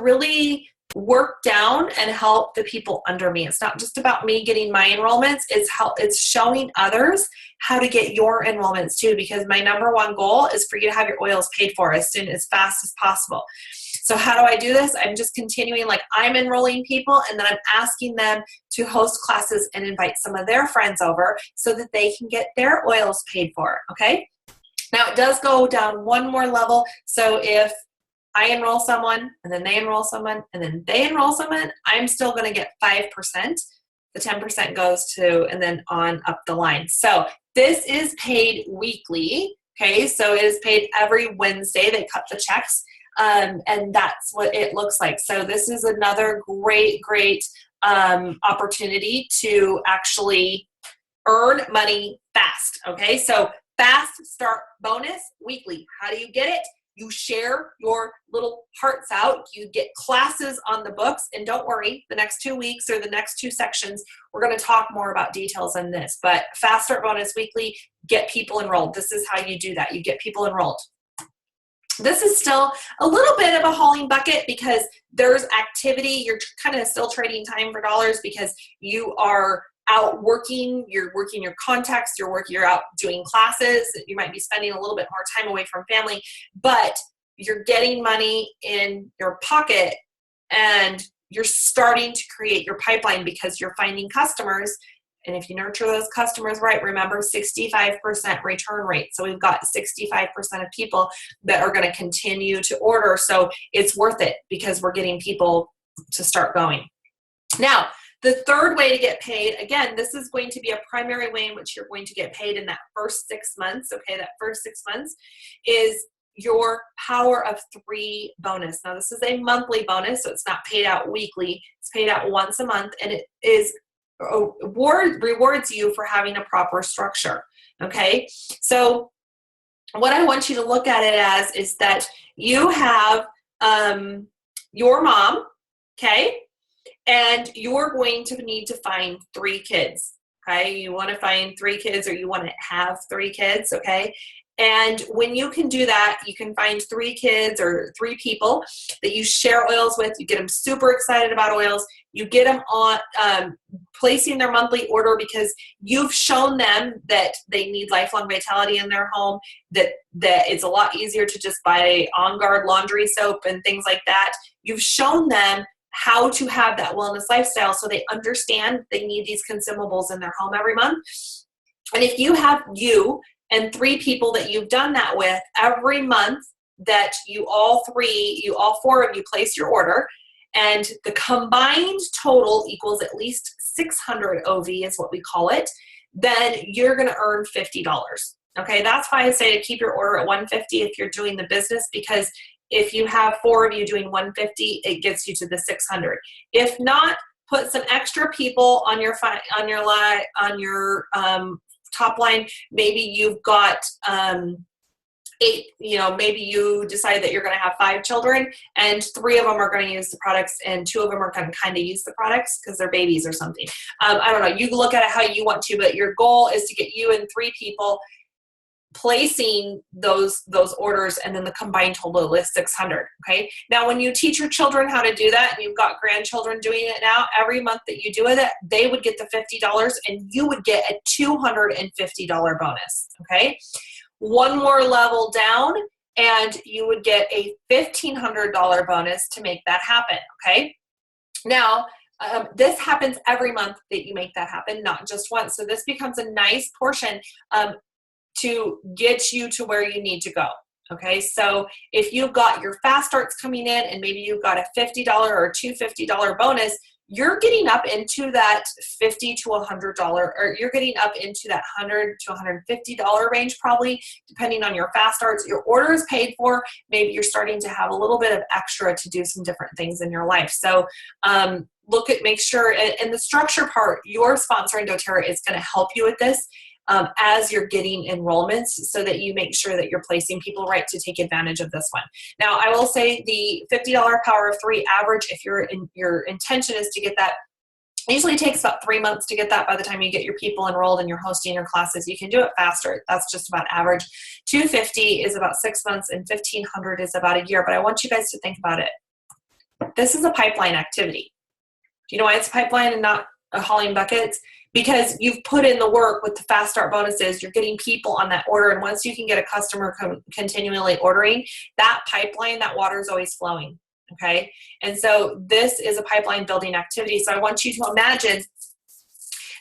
really work down and help the people under me. It's not just about me getting my enrollments. It's showing others how to get your enrollments too, because my number one goal is for you to have your oils paid for as fast as possible. So how do I do this? I'm just continuing, like I'm enrolling people, and then I'm asking them to host classes and invite some of their friends over so that they can get their oils paid for, okay? Now it does go down one more level. So if I enroll someone, and then they enroll someone, and then they enroll someone, I'm still going to get 5%. The 10% goes to, and then on up the line. So this is paid weekly, okay? So it is paid every Wednesday. They cut the checks, and that's what it looks like. So this is another great opportunity to actually earn money fast, okay? So Fast Start Bonus weekly. How do you get it? You share your little hearts out. You get classes on the books. And don't worry, the next 2 weeks or the next 2 sections, we're going to talk more about details on this. But Fast Start Bonus weekly, get people enrolled. This is how you do that. You get people enrolled. This is still a little bit of a hauling bucket because there's activity. You're kind of still trading time for dollars because you are out working, you're working your contacts, you're out doing classes, you might be spending a little bit more time away from family, but you're getting money in your pocket and you're starting to create your pipeline because you're finding customers. And if you nurture those customers right, remember 65% return rate. So we've got 65% of people that are going to continue to order. So it's worth it because we're getting people to start going. Now, the third way to get paid, again, this is going to be a primary way in which you're going to get paid in that first 6 months. Okay, that first 6 months is your Power of 3 bonus. Now, this is a monthly bonus, so it's not paid out weekly. It's paid out once a month, and it is rewards you for having a proper structure. Okay, so what I want you to look at it as is that you have your mom, okay? And you're going to need to find 3 kids, okay? You want to find 3 kids or you want to have 3 kids, okay? And when you can do that, you can find 3 kids or 3 people that you share oils with. You get them super excited about oils. You get them on placing their monthly order because you've shown them that they need lifelong vitality in their home, that it's a lot easier to just buy On Guard laundry soap and things like that. You've shown them how to have that wellness lifestyle so they understand they need these consumables in their home every month. And if you have you and 3 people that you've done that with every month, that you all 4 of you place your order, and the combined total equals at least 600 OV is what we call it, then you're going to earn $50. Okay, that's why I say to keep your order at $150 if you're doing the business, because if you have 4 of you doing $150, it gets you to the 600. If not, put some extra people on your top line. Maybe you've got 8. Maybe you decide that you're going to have 5 children, and 3 of them are going to use the products, and 2 of them are going to kind of use the products because they're babies or something. I don't know. You can look at it how you want to, but your goal is to get you and 3 people placing those orders, and then the combined total is 600. Okay. Now, when you teach your children how to do that, and you've got grandchildren doing it now, every month that you do it, they would get the $50, and you would get a $250 bonus. Okay. One more level down, and you would get a $1,500 bonus to make that happen. Okay. Now, this happens every month that you make that happen, not just once. So this becomes a nice portion to get you to where you need to go. Okay, so if you've got your fast starts coming in and maybe you've got a $50 or $250 bonus, you're getting up into that $50 to $100, or you're getting up into that $100 to $150 range probably, depending on your fast starts. Your order is paid for. Maybe you're starting to have a little bit of extra to do some different things in your life. So make sure, and the structure part, your sponsor in doTERRA is going to help you with this. As you're getting enrollments, so that you make sure that you're placing people right to take advantage of this one. Now, I will say the $50 Power of 3 average, if your intention is to get that, it usually takes about 3 months to get that. By the time you get your people enrolled and you're hosting your classes, you can do it faster. That's just about average. $250 is about 6 months, and $1,500 is about a year. But I want you guys to think about it. This is a pipeline activity. Do you know why it's a pipeline and not a hauling buckets? Because you've put in the work with the fast start bonuses. You're getting people on that order, and once you can get a customer continually ordering, that pipeline, that water is always flowing. Okay, and so this is a pipeline building activity. So I want you to imagine,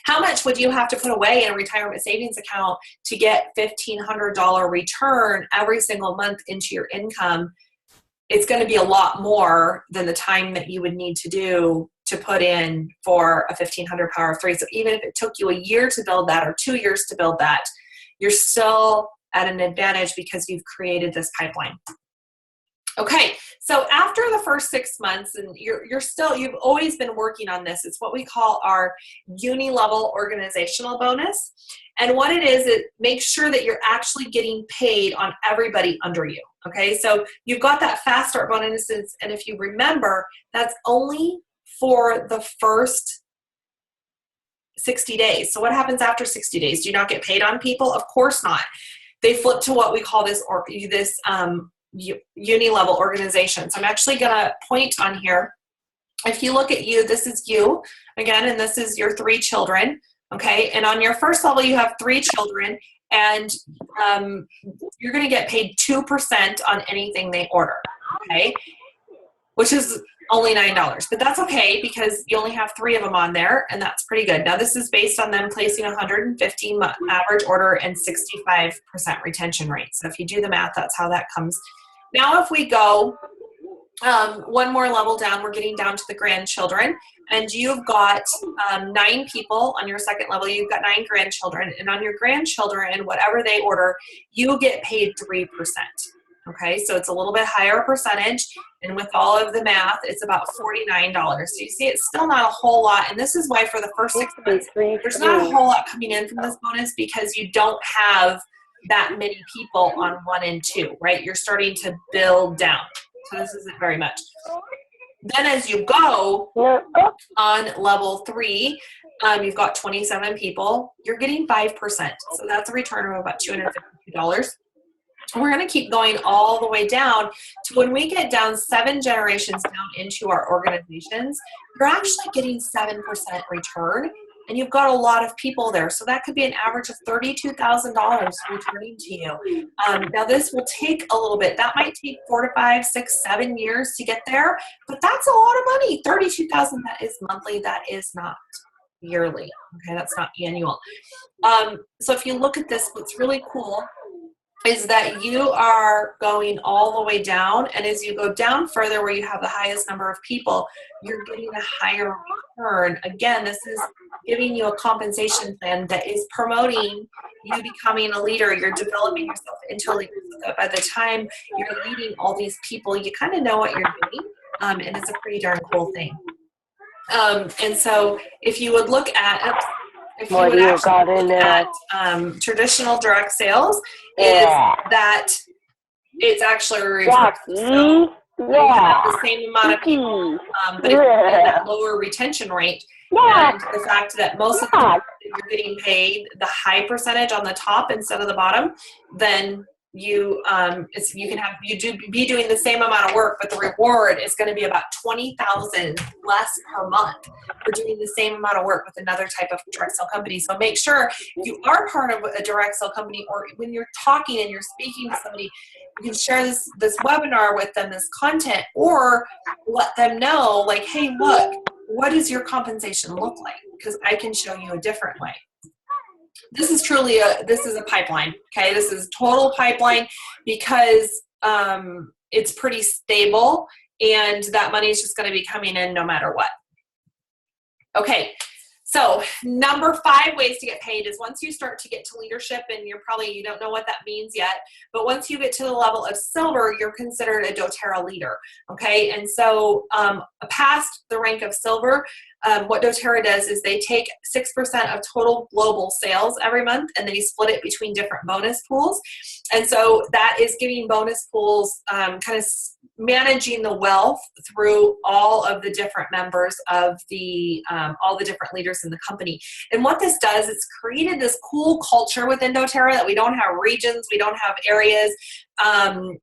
how much would you have to put away in a retirement savings account to get $1,500 return every single month into your income? It's going to be a lot more than the time that you would need to do to put in for a $1,500 Power of 3. So even if it took you a year to build that or 2 years to build that, you're still at an advantage because you've created this pipeline. Okay, so after the first 6 months, and you've always been working on this, it's what we call our uni-level organizational bonus. And what it is, it makes sure that you're actually getting paid on everybody under you. Okay, so you've got that fast start bonuses, and if you remember, that's only for the first 60 days. So what happens after 60 days? Do you not get paid on people? Of course not. They flip to what we call this uni-level organization. So I'm actually going to point on here. If you look at you, this is you again, and this is your 3 children. Okay, and on your first level, you have 3 children, and you're going to get paid 2% on anything they order. Okay, which is only $9, but that's okay because you only have 3 of them on there, and that's pretty good. Now, this is based on them placing 150 average order and 65% retention rate. So if you do the math, that's how that comes. Now, if we go one more level down, we're getting down to the grandchildren, and you've got 9 people on your second level. You've got 9 grandchildren, and on your grandchildren, whatever they order, you get paid 3%. Okay, so it's a little bit higher percentage, and with all of the math, it's about $49. So you see, it's still not a whole lot, and this is why for the first 6 months, there's not a whole lot coming in from this bonus because you don't have that many people on 1 and 2, right? You're starting to build down, so this isn't very much. Then as you go on level 3, you've got 27 people, you're getting 5%, so that's a return of about $252. We're going to keep going all the way down to when we get down 7 generations down into our organizations, you're actually getting 7% return, and you've got a lot of people there. So that could be an average of $32,000 returning to you. Now, this will take a little bit. That might take 4 to 5, 6, 7 years to get there, but that's a lot of money. $32,000, that is monthly. That is not yearly. Okay, that's not annual. So if you look at this, what's really cool is that you are going all the way down, and as you go down further where you have the highest number of people, you're getting a higher return. Again, this is giving you a compensation plan that is promoting you becoming a leader. You're developing yourself into a leader. So by the time you're leading all these people, you kind of know what you're doing, and it's a pretty darn cool thing. And so if you would look at traditional direct sales, is that it's actually a reverse. So you have the same amount of people, but if you're getting that lower retention rate, and the fact that most of the time you're getting paid the high percentage on the top instead of the bottom, then you be doing the same amount of work, but the reward is going to be about $20,000 less per month for doing the same amount of work with another type of direct sell company. So make sure you are part of a direct sell company, or when you're talking and you're speaking to somebody, you can share this webinar with them, this content, or let them know, like, hey, look, what does your compensation look like? Because I can show you a different way. This is truly this is a pipeline. Okay, this is total pipeline because it's pretty stable, and that money is just going to be coming in no matter what. Okay, so number 5 ways to get paid is once you start to get to leadership, and you don't know what that means yet, but once you get to the level of silver, you're considered a doTERRA leader. Okay, and so past the rank of silver, what doTERRA does is they take 6% of total global sales every month, and they split it between different bonus pools. And so that is giving bonus pools kind of managing the wealth through all of the different members of all the different leaders in the company. And what this does, it's created this cool culture within doTERRA that we don't have regions, we don't have areas.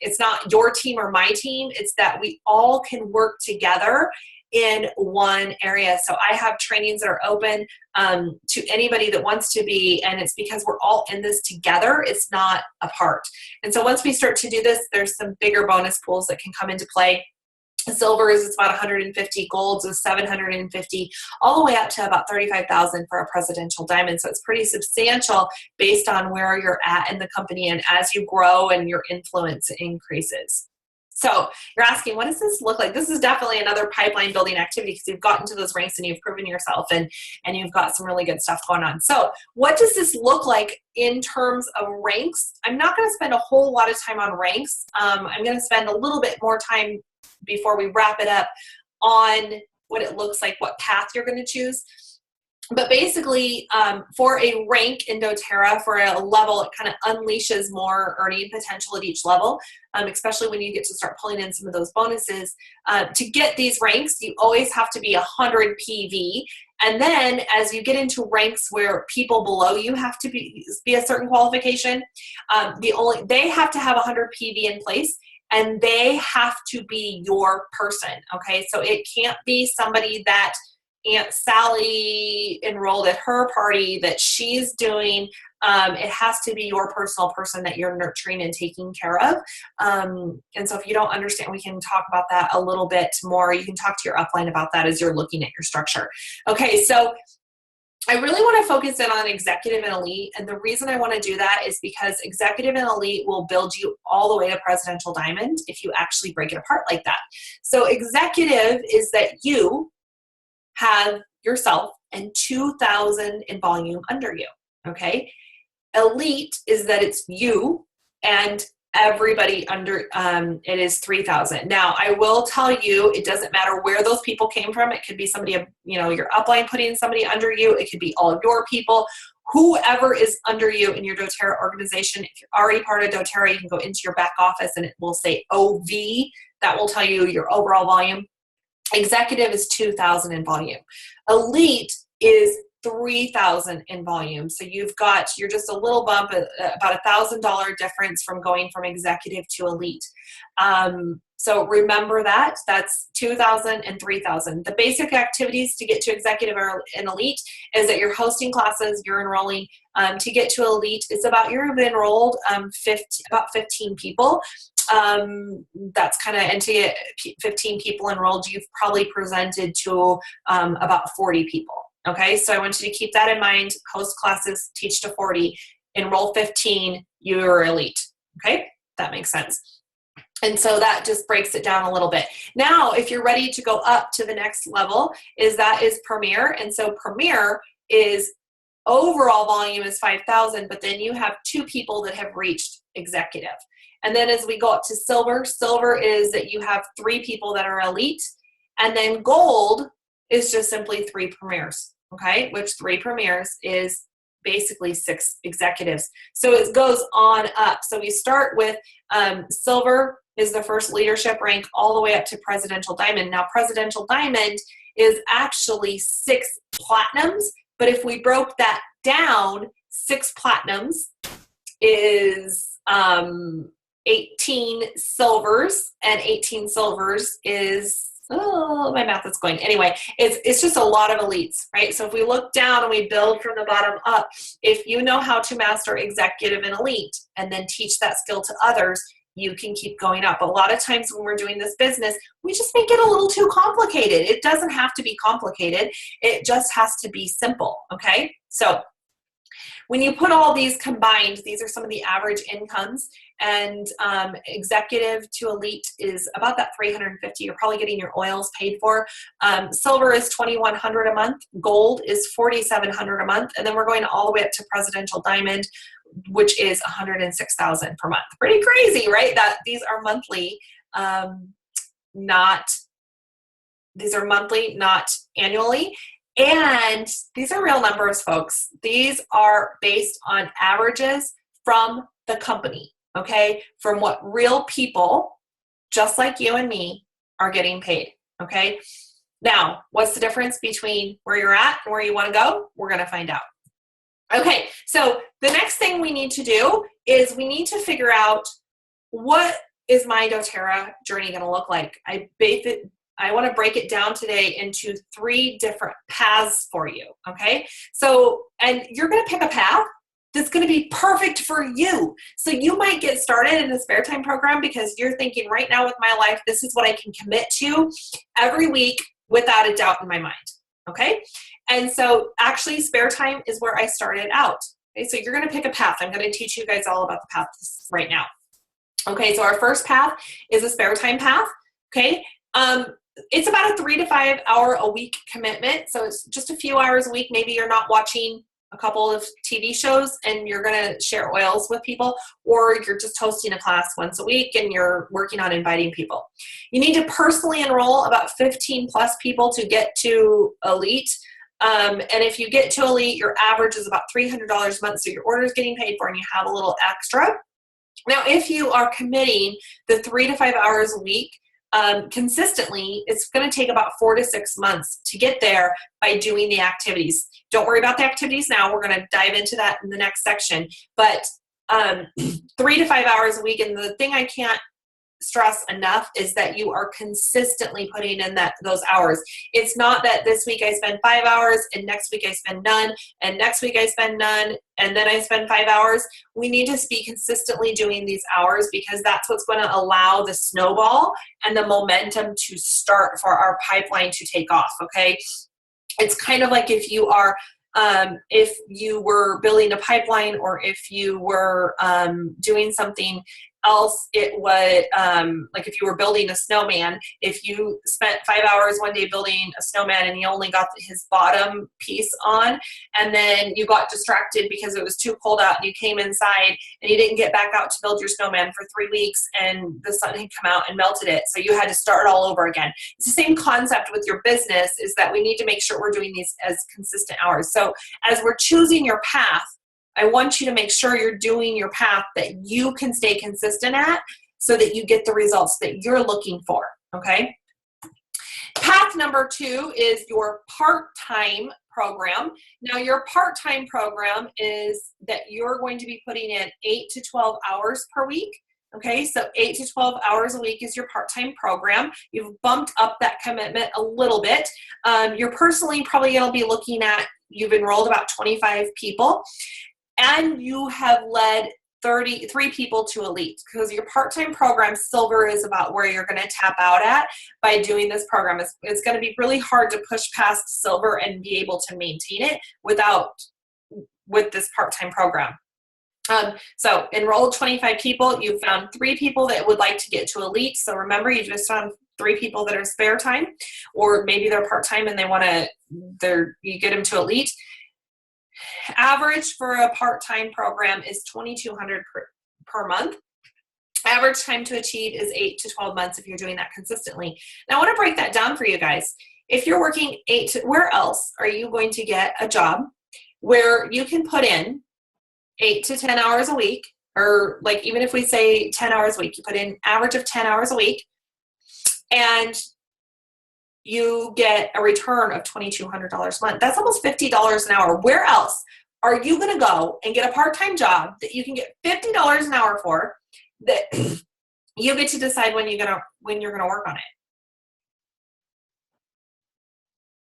It's not your team or my team. It's that we all can work together in one area. So I have trainings that are open to anybody that wants to be, and it's because we're all in this together. It's not apart. And so once we start to do this, there's some bigger bonus pools that can come into play. Silver is about 150, gold is 750, all the way up to about 35,000 for a presidential diamond. So it's pretty substantial based on where you're at in the company and as you grow and your influence increases. So you're asking, what does this look like? This is definitely another pipeline building activity because you've gotten to those ranks and you've proven yourself and you've got some really good stuff going on. So what does this look like in terms of ranks? I'm not going to spend a whole lot of time on ranks. I'm going to spend a little bit more time before we wrap it up on what it looks like, what path you're going to choose. But basically, for a rank in doTERRA, for a level, it kind of unleashes more earning potential at each level, especially when you get to start pulling in some of those bonuses. To get these ranks, you always have to be 100 PV. And then as you get into ranks where people below you have to be a certain qualification, they have to have 100 PV in place. And they have to be your person, okay? So it can't be somebody that Aunt Sally enrolled at her party that she's doing. It has to be your personal person that you're nurturing and taking care of. And so if you don't understand, we can talk about that a little bit more. You can talk to your upline about that as you're looking at your structure. Okay, so I really want to focus in on executive and elite. And the reason I want to do that is because executive and elite will build you all the way to presidential diamond if you actually break it apart like that. So executive is that you have yourself and 2,000 in volume under you, okay? Elite is that it's you and everybody under, it is 3,000. Now, I will tell you, it doesn't matter where those people came from. It could be somebody, your upline putting somebody under you. It could be all of your people. Whoever is under you in your doTERRA organization. If you're already part of doTERRA, you can go into your back office and it will say OV. That will tell you your overall volume. Executive is 2,000 in volume. Elite is 3,000 in volume. So you're just a little bump, about $1,000 difference from going from executive to elite. So remember that's 2,000 and 3,000. The basic activities to get to executive and elite is that you're hosting classes, you're enrolling. To get to elite, it's about you've enrolled about 15 people. That's kind of, and to get 15 people enrolled, you've probably presented to about 40 people. Okay, so I want you to keep that in mind. Host classes, teach to 40, enroll 15, you're elite. Okay, that makes sense. And so that just breaks it down a little bit. Now, if you're ready to go up to the next level, is Premier. And so Premier is overall volume is 5,000, but then you have 2 people that have reached executive. And then as we go up to silver is that you have 3 people that are elite. And then gold is just simply 3 premiers, okay? Which 3 premiers is basically 6 executives. So it goes on up. So we start with silver is the first leadership rank all the way up to presidential diamond. Now presidential diamond is actually 6 platinums, but if we broke that down, 6 platinums is 18 silvers, and 18 silvers is, my math is going. Anyway, it's just a lot of elites, right? So if we look down and we build from the bottom up, if you know how to master executive and elite and then teach that skill to others, you can keep going up. A lot of times when we're doing this business, we just make it a little too complicated. It doesn't have to be complicated. It just has to be simple, okay? So when you put all these combined, these are some of the average incomes, and executive to elite is about that $350. You're probably getting your oils paid for. Silver is $2,100 a month. Gold is $4,700 a month. And then we're going all the way up to presidential diamond, which is $106,000 per month. Pretty crazy, right? That these are monthly, not annually. And these are real numbers, folks. These are based on averages from the company, okay? From what real people, just like you and me, are getting paid, okay? Now, what's the difference between where you're at and where you want to go? We're going to find out. Okay, so the next thing we need to do is we need to figure out, what is my doTERRA journey going to look like? I want to break it down today into 3 different paths for you, okay? So, and you're going to pick a path that's going to be perfect for you. So you might get started in a spare time program because you're thinking, right now with my life, this is what I can commit to every week without a doubt in my mind, okay? And so actually spare time is where I started out. Okay? So you're going to pick a path. I'm going to teach you guys all about the paths right now. Okay, so our first path is a spare time path. Okay, it's about a 3 to 5 hour a week commitment. So it's just a few hours a week. Maybe you're not watching a couple of TV shows and you're going to share oils with people, or you're just hosting a class once a week and you're working on inviting people. You need to personally enroll about 15 plus people to get to Elite. And if you get to Elite, your average is about $300 a month. So your order is getting paid for and you have a little extra. Now, if you are committing the 3 to 5 hours a week, consistently, it's going to take about 4 to 6 months to get there by doing the activities. Don't worry about the activities now. We're going to dive into that in the next section. But 3 to 5 hours a week, and the thing I can't stress enough is that you are consistently putting in those hours. It's not that this week I spend 5 hours and next week I spend none and next week I spend none and then I spend 5 hours. We need to be consistently doing these hours because that's what's going to allow the snowball and the momentum to start for our pipeline to take off. Okay, it's kind of like if you were building a pipeline, or if you were doing something else, it would like if you were building a snowman. If you spent 5 hours one day building a snowman and you only got his bottom piece on, and then you got distracted because it was too cold out and you came inside and you didn't get back out to build your snowman for 3 weeks and the sun had come out and melted it, so you had to start all over again. It's the same concept with your business, is that we need to make sure we're doing these as consistent hours. So as we're choosing your path, I want you to make sure you're doing your path that you can stay consistent at so that you get the results that you're looking for, okay? Path number 2 is your part-time program. Now, your part-time program is that you're going to be putting in 8 to 12 hours per week. Okay, so 8 to 12 hours a week is your part-time program. You've bumped up that commitment a little bit. You're personally probably going to be looking at, you've enrolled about 25 people. And you have led 33 people to Elite, because your part-time program, Silver, is about where you're going to tap out at by doing this program. It's going to be really hard to push past Silver and be able to maintain it with this part-time program. So enrolled 25 people. You found 3 people that would like to get to Elite. So remember, you just found 3 people that are spare time, or maybe they're part-time and you get them to Elite. Average for a part-time program is $2,200 per month. Average time to achieve is 8 to 12 months if you're doing that consistently. Now, I want to break that down for you guys. If you're working where else are you going to get a job where you can put in 8 to 10 hours a week, or like even if we say 10 hours a week, you put in average of 10 hours a week, and you get a return of $2,200 a month. That's almost $50 an hour. Where else are you going to go and get a part-time job that you can get $50 an hour for, that you get to decide when you're going to work on it?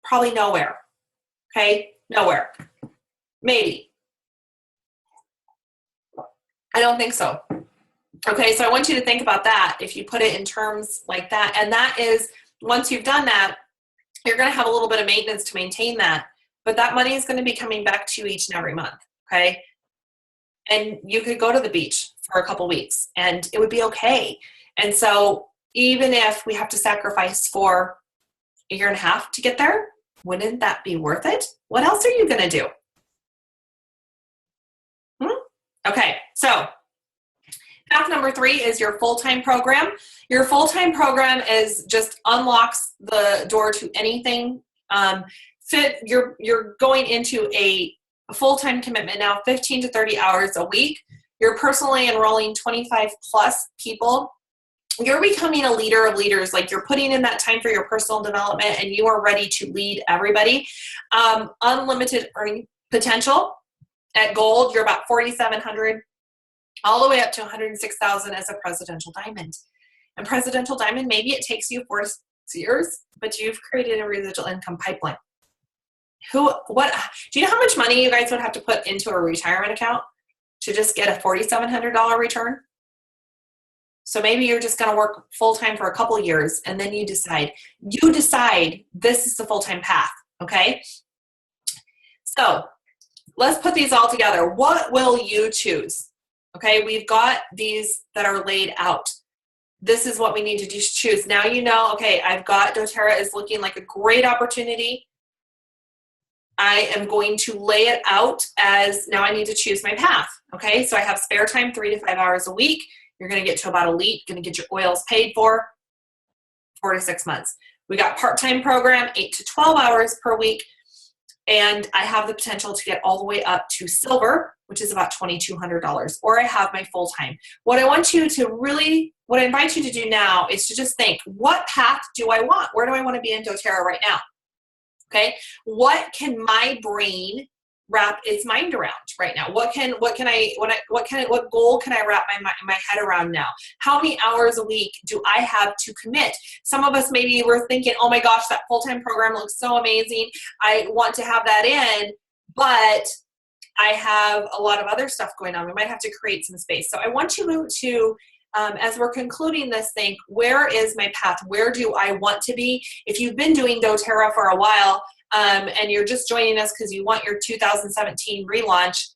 Probably nowhere. Okay? Nowhere. Maybe. I don't think so. Okay, so I want you to think about that if you put it in terms like that. And that is, once you've done that, you're going to have a little bit of maintenance to maintain that, but that money is going to be coming back to you each and every month, okay? And you could go to the beach for a couple weeks and it would be okay. And so even if we have to sacrifice for a year and a half to get there, wouldn't that be worth it? What else are you going to do? Okay, so path number 3 is your full-time program. Your full-time program just unlocks the door to anything. You're going into a full-time commitment now, 15 to 30 hours a week. You're personally enrolling 25 plus people. You're becoming a leader of leaders. Like, you're putting in that time for your personal development and you are ready to lead everybody. Unlimited earning potential. At Gold, you're about 4,700. All the way up to 106,000 as a Presidential Diamond. And Presidential Diamond, maybe it takes you 4 to 6 years, but you've created a residual income pipeline. Do you know how much money you guys would have to put into a retirement account to just get a $4,700 return? So maybe you're just going to work full-time for a couple years, and then you decide this is the full-time path, okay? So let's put these all together. What will you choose? Okay, we've got these that are laid out. This is what we need to choose. Now you know, okay, I've got doTERRA is looking like a great opportunity. I am going to lay it out as now I need to choose my path. Okay, so I have spare time 3 to 5 hours a week. You're going to get to about elite, going to get your oils paid for 4 to 6 months. We got part-time program, 8 to 12 hours per week. And I have the potential to get all the way up to silver, which is about $2,200, or I have my full-time. What I invite you to do now is to just think, what path do I want? Where do I want to be in doTERRA right now? Okay, what can my brain wrap its mind around right now? What goal can I wrap my head around now? How many hours a week do I have to commit? Some of us maybe we're thinking, oh my gosh, that full-time program looks so amazing. I want to have that in, but I have a lot of other stuff going on. We might have to create some space. So I want you to as we're concluding this, think, where is my path? Where do I want to be? If you've been doing doTERRA for a while and you're just joining us because you want your 2017 relaunch,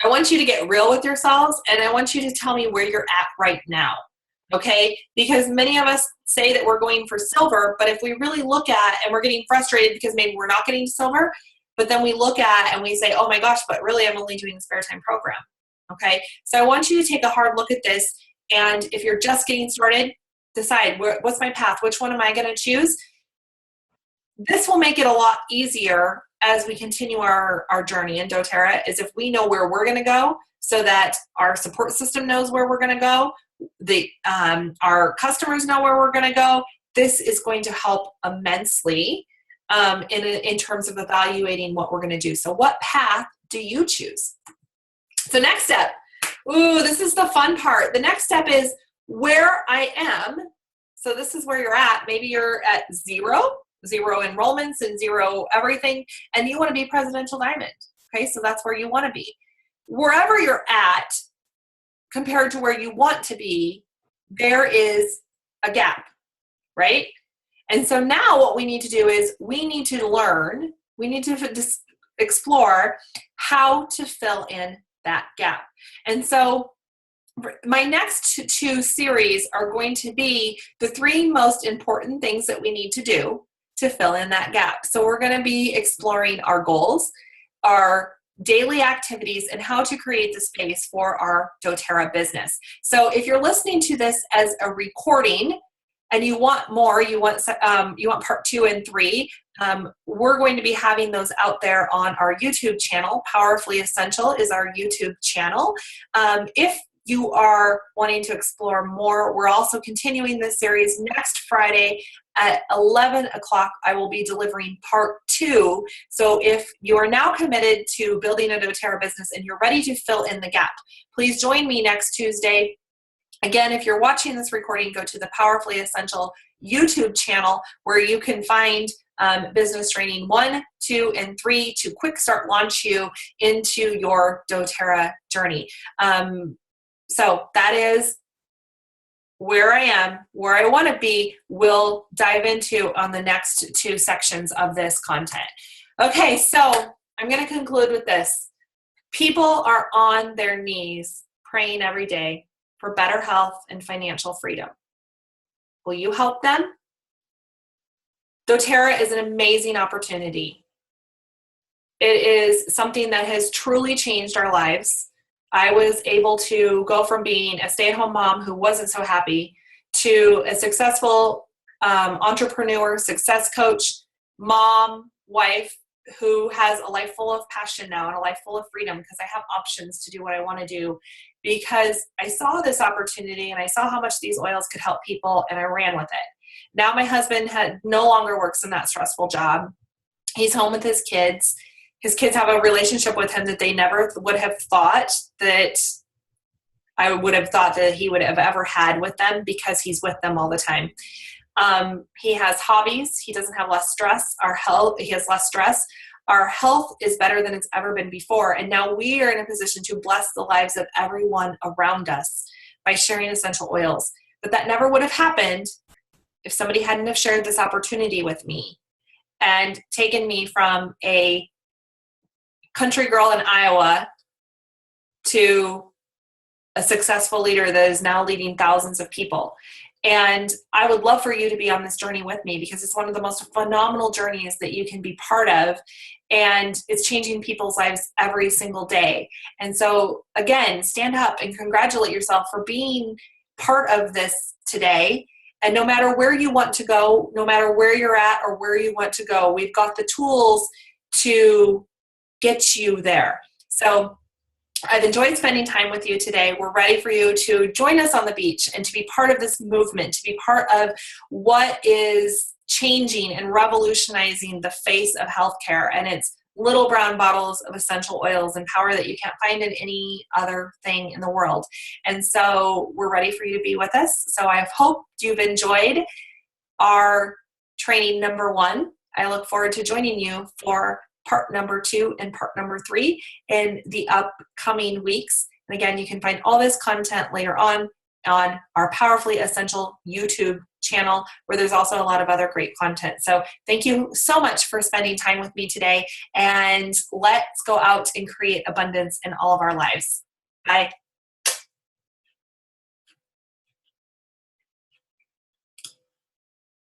I want you to get real with yourselves, and I want you to tell me where you're at right now, okay? Because many of us say that we're going for silver, but if we really look at, and we're getting frustrated because maybe we're not getting silver, but then we look at and we say, oh my gosh, but really I'm only doing the spare time program, okay? So I want you to take a hard look at this. And if you're just getting started, decide what's my path? Which one am I going to choose? This will make it a lot easier as we continue our journey in doTERRA, is if we know where we're going to go so that our support system knows where we're going to go, our customers know where we're going to go. This is going to help immensely in terms of evaluating what we're going to do. So what path do you choose? So next step. Ooh, this is the fun part. The next step is where I am. So this is where you're at. Maybe you're at zero enrollments and zero everything, and you want to be Presidential Diamond. Okay, so that's where you want to be. Wherever you're at compared to where you want to be, there is a gap, right? And so now what we need to do is we need to explore how to fill in that gap. And so my next 2 series are going to be the 3 most important things that we need to do to fill in that gap. So we're going to be exploring our goals, our daily activities, and how to create the space for our doTERRA business. So if you're listening to this as a recording and you want more, you want part 2 and 3, we're going to be having those out there on our YouTube channel. Powerfully Essential is our YouTube channel. If you are wanting to explore more, we're also continuing this series next Friday at 11 o'clock. I will be delivering part 2. So if you are now committed to building a doTERRA business and you're ready to fill in the gap, please join me next Tuesday. Again, if you're watching this recording, go to the Powerfully Essential YouTube channel where you can find business training 1, 2, and 3 to quick start launch you into your doTERRA journey. So that is where I am, where I want to be. We'll dive into on the next 2 sections of this content. Okay, so I'm going to conclude with this. People are on their knees praying every day for better health and financial freedom. Will you help them? doTERRA is an amazing opportunity. It is something that has truly changed our lives. I was able to go from being a stay-at-home mom who wasn't so happy to a successful entrepreneur, success coach, mom, wife, who has a life full of passion now and a life full of freedom because I have options to do what I want to do, because I saw this opportunity and I saw how much these oils could help people, and I ran with it. Now my husband no longer works in that stressful job. He's home with his kids. His kids have a relationship with him that they never would have thought that I would have thought that he would have ever had with them, because he's with them all the time. He has hobbies. He doesn't have less stress. He has less stress. Our health is better than it's ever been before. And now we are in a position to bless the lives of everyone around us by sharing essential oils. But that never would have happened if somebody hadn't have shared this opportunity with me and taken me from a country girl in Iowa to a successful leader that is now leading thousands of people. And I would love for you to be on this journey with me, because it's one of the most phenomenal journeys that you can be part of. And it's changing people's lives every single day. And so again, stand up and congratulate yourself for being part of this today. And no matter where you want to go, no matter where you're at or where you want to go, we've got the tools to get you there. So I've enjoyed spending time with you today. We're ready for you to join us on the beach and to be part of this movement, to be part of what is changing and revolutionizing the face of healthcare. And it's little brown bottles of essential oils and power that you can't find in any other thing in the world. And so we're ready for you to be with us. So I hope you've enjoyed our training number 1. I look forward to joining you for part number 2 and part number 3 in the upcoming weeks. And again, you can find all this content later on our Powerfully Essential YouTube channel, where there's also a lot of other great content. So thank you so much for spending time with me today, and let's go out and create abundance in all of our lives. Bye.